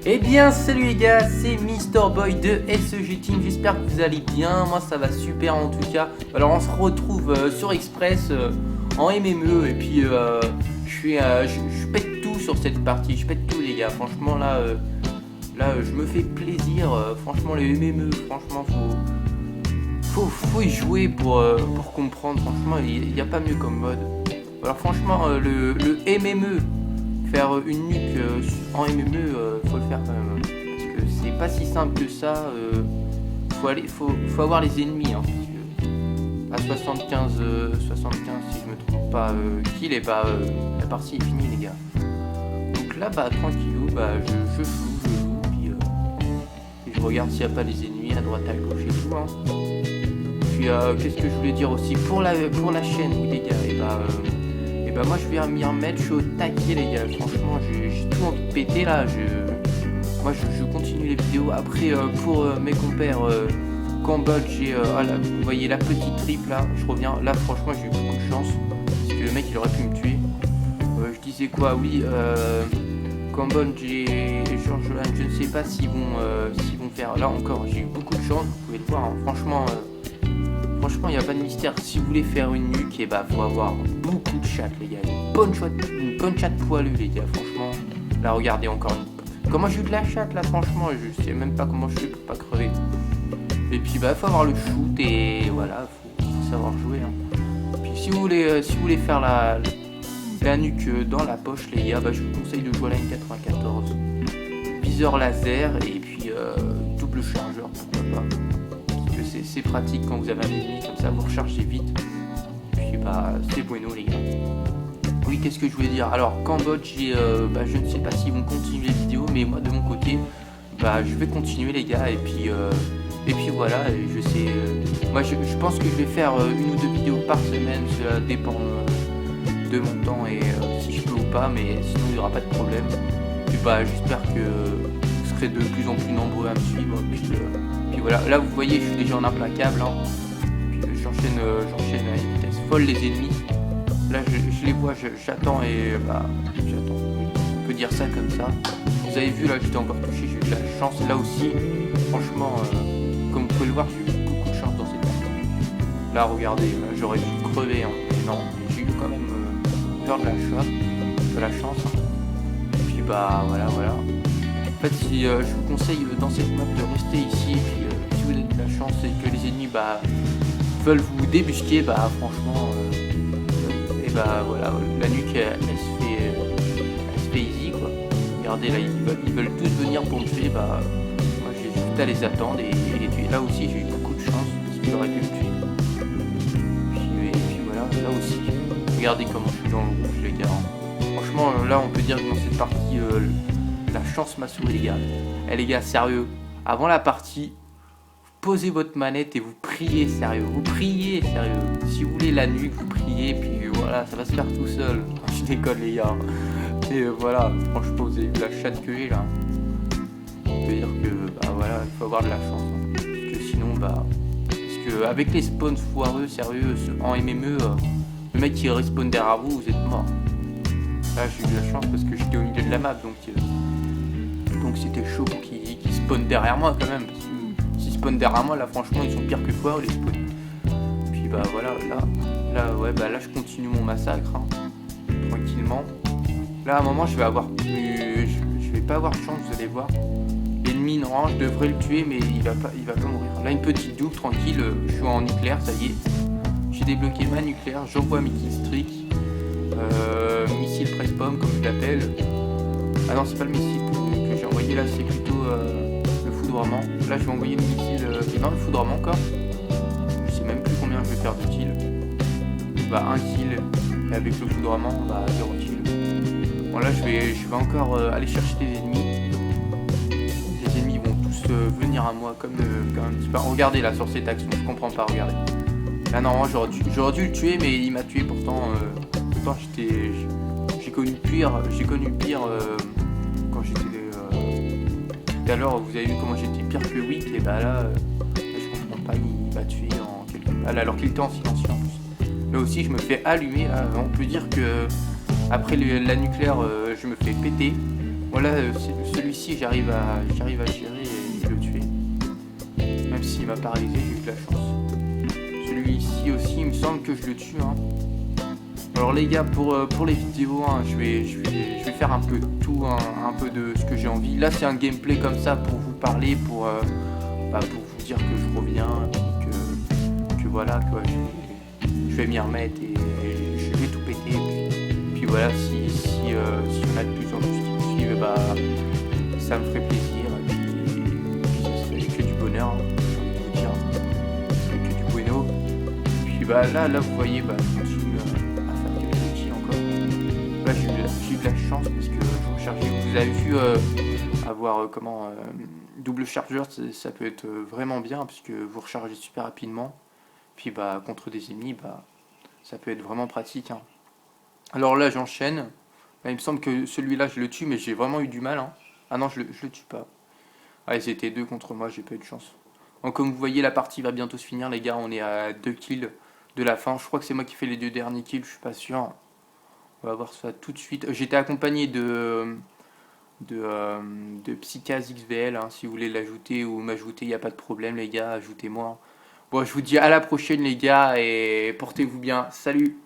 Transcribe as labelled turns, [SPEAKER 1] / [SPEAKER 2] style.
[SPEAKER 1] Eh bien salut les gars, c'est Mister Boy de SEG Team, j'espère que vous allez bien, moi ça va super en tout cas. Alors on se retrouve sur Express en MME et puis je pète tout sur cette partie, je pète tout les gars, franchement là je me fais plaisir, franchement les MME, franchement faut y jouer pour comprendre, franchement il n'y a pas mieux comme mode. Alors franchement le MME, faire une nuque en MME, faut le faire quand même. Parce que c'est pas si simple que ça. Faut avoir les ennemis. Hein, parce que à 75 si je me trompe pas, kill, et la partie est finie les gars. Donc là tranquillou, je joue, et je regarde s'il n'y a pas les ennemis à droite à gauche et tout. Hein. Puis qu'est-ce que je voulais dire aussi pour la chaîne, oui les gars, moi je vais m'y remettre, je suis au taquet les gars, franchement j'ai tout envie de péter là, moi je continue les vidéos, après pour mes compères Cambodge, vous voyez la petite triple là, je reviens, là franchement j'ai eu beaucoup de chance, parce que le mec il aurait pu me tuer, je disais quoi, oui, Cambodge et George Olan, je ne sais pas s'ils vont faire, là encore j'ai eu beaucoup de chance, vous pouvez le voir, hein. Franchement il n'y a pas de mystère. Si vous voulez faire une nuque, faut avoir beaucoup de chatte, les gars. Une bonne chatte poilue, les gars. Franchement, là, regardez encore une. Comment j'ai eu de la chatte, là, franchement, je sais même pas comment je fais pour pas crever. Et puis, faut avoir le shoot et voilà, faut savoir jouer. Hein. Puis, si vous voulez faire la nuque dans la poche, les gars, je vous conseille de jouer à la M94. Viseur laser et puis double chargeur, pourquoi pas. C'est pratique quand vous avez un ennemi comme ça, vous rechargez vite. Puis c'est bueno les gars. Oui, qu'est-ce que je voulais dire? Alors Cambodge, je ne sais pas s'ils vont continuer les vidéos, mais moi de mon côté, je vais continuer les gars. Et puis voilà, je sais. Moi je pense que je vais faire une ou deux vidéos par semaine, cela dépend de mon temps et si je peux ou pas, mais sinon il n'y aura pas de problème. Puis j'espère que vous serez de plus en plus nombreux à me suivre. Puis voilà, là vous voyez je suis déjà en implacable, hein. Puis j'enchaîne à une vitesse folle les ennemis. Là je les vois, j'attends et j'attends. On peut dire ça comme ça. Vous avez vu là j'étais encore touché, j'ai eu de la chance là aussi. Franchement, comme vous pouvez le voir, j'ai eu beaucoup de chance dans cette partie. Là regardez, j'aurais dû crever, hein. Mais non, j'ai eu quand même peur de la chance. Hein. Puis voilà. En fait, si je vous conseille dans cette map de rester ici, puis si vous avez de la chance et que les ennemis veulent vous débusquer, franchement, voilà, la nuque elle se fait easy quoi. Regardez là, ils veulent tous venir pour me tuer, moi j'ai juste à les attendre et là aussi j'ai eu beaucoup de chance parce qu'ils auraient pu me tuer. Puis voilà, là aussi, regardez comment je suis dans le rouge les gars. Franchement, là on peut dire que dans cette partie, la chance m'a souri les gars. Les gars, sérieux, avant la partie, posez votre manette et vous priez sérieux. Si vous voulez la nuque, vous priez, puis voilà, ça va se faire tout seul. Je déconne les gars. Et voilà, franchement, vous avez vu la chatte que j'ai là. On peut dire que voilà, il faut avoir de la chance. Hein. Parce que sinon, parce que avec les spawns foireux, sérieux, en MME, le mec qui respawn derrière vous, vous êtes mort. Là, j'ai eu de la chance parce que j'étais au milieu de la map, donc c'était chaud pour qu'ils spawnent derrière moi quand même. Parce que s'ils spawnent derrière moi, là franchement ils sont pires que foireux les spawns. Puis voilà, là je continue mon massacre, hein, tranquillement. Là à un moment je vais pas avoir de chance, vous allez voir. L'ennemi non, je devrais le tuer mais il va pas mourir. Là une petite double, tranquille, je suis en nucléaire, ça y est. J'ai débloqué ma nucléaire, j'envoie mes killstreaks. Missile presse-pomme comme je l'appelle. Ah non c'est pas le missile que j'ai envoyé là, c'est plutôt le foudroiement. Là je vais envoyer le missile, non le foudroiement encore. Je sais même plus combien je vais faire de kill. 1 kill et avec le foudroiement 0 kill. Bon là je vais encore aller chercher des ennemis. Les ennemis vont tous venir à moi comme un petit peu. Regardez là sur cette action, je comprends pas, regardez. Là normalement j'aurais dû le tuer mais il m'a tué pourtant j'ai connu pire quand j'étais tout à l'heure, vous avez vu comment j'étais pire que Wick et là je comprends pas, il m'a tué en quelques balles alors qu'il était en silencieux en plus. Là aussi je me fais allumer là. On peut dire que après la nucléaire je me fais péter Voilà, celui-ci, j'arrive à gérer et le tuer. Même s'il m'a paralysé, j'ai eu de la chance. Celui-ci aussi, il me semble que je le tue. Hein. Alors les gars, pour les vidéos, hein, je vais faire un peu de tout, hein, un peu de ce que j'ai envie. Là, c'est un gameplay comme ça pour vous parler, pour vous dire que je reviens, que voilà, quoi, je vais m'y remettre et je vais tout péter. Puis voilà, si on a de plus en plus qui me suivent, bah, ça me ferait plaisir. Et puis ça serait que du bonheur, hein, j'ai envie de vous dire. Ça serait que du bueno. Puis bah là vous voyez, bah, je continue à faire quelques outils encore. Là j'ai eu de la chance parce que je rechargeais. Vous avez vu avoir double chargeur, ça peut être vraiment bien puisque vous rechargez super rapidement. Puis bah contre des ennemis, bah ça peut être vraiment pratique. Hein. Alors là j'enchaîne. Bah, il me semble que celui-là je le tue, mais j'ai vraiment eu du mal. Hein. Ah non, je le tue pas. Ah, ils étaient deux contre moi, j'ai pas eu de chance. Donc comme vous voyez, la partie va bientôt se finir, les gars. On est à 2 kills de la fin. Je crois que c'est moi qui fais les 2 derniers kills, je suis pas sûr. On va voir ça tout de suite. J'étais accompagné de Psychaz XVL, hein, si vous voulez l'ajouter ou m'ajouter, il n'y a pas de problème, les gars, ajoutez-moi. Bon, je vous dis à la prochaine, les gars, et portez-vous bien. Salut!